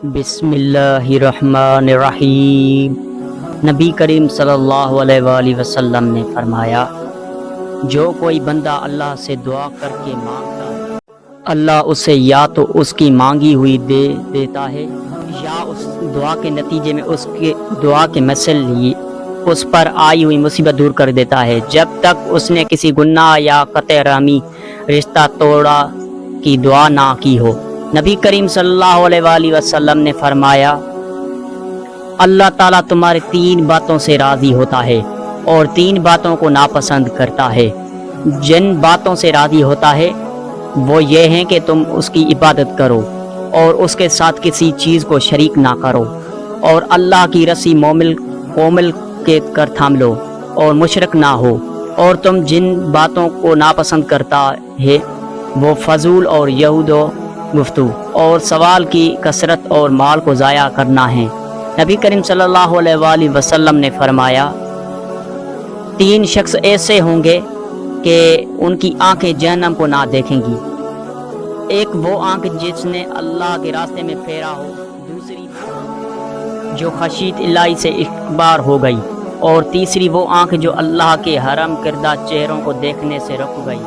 بسم اللہ الرحمن الرحیم۔ نبی کریم صلی اللہ علیہ وآلہ وسلم نے فرمایا، جو کوئی بندہ اللہ سے دعا کر کے مانگتا ہے، اللہ اسے یا تو اس کی مانگی ہوئی دے دیتا ہے یا اس دعا کے نتیجے میں اس کے دعا کے مسئلے اس پر آئی ہوئی مصیبت دور کر دیتا ہے، جب تک اس نے کسی گناہ یا قطع رحمی رشتہ توڑا کی دعا نہ کی ہو۔ نبی کریم صلی اللہ علیہ وآلہ وسلم نے فرمایا، اللہ تعالیٰ تمہاری 3 باتوں سے راضی ہوتا ہے اور 3 باتوں کو ناپسند کرتا ہے۔ جن باتوں سے راضی ہوتا ہے وہ یہ ہیں کہ تم اس کی عبادت کرو اور اس کے ساتھ کسی چیز کو شریک نہ کرو، اور اللہ کی رسی مومل کے کر تھام لو اور مشرک نہ ہو، اور تم جن باتوں کو ناپسند کرتا ہے وہ فضول اور یہود و گفتگو اور سوال کی کثرت اور مال کو ضائع کرنا ہے۔ نبی کریم صلی اللہ علیہ وآلہ وسلم نے فرمایا، 3 شخص ایسے ہوں گے کہ ان کی آنکھیں جہنم کو نہ دیکھیں گی۔ ایک وہ آنکھ جس نے اللہ کے راستے میں پھیرا ہو، دوسری جو خشیت اللہ سے اکبار ہو گئی، اور تیسری وہ آنکھ جو اللہ کے حرام کردہ چہروں کو دیکھنے سے رک گئی۔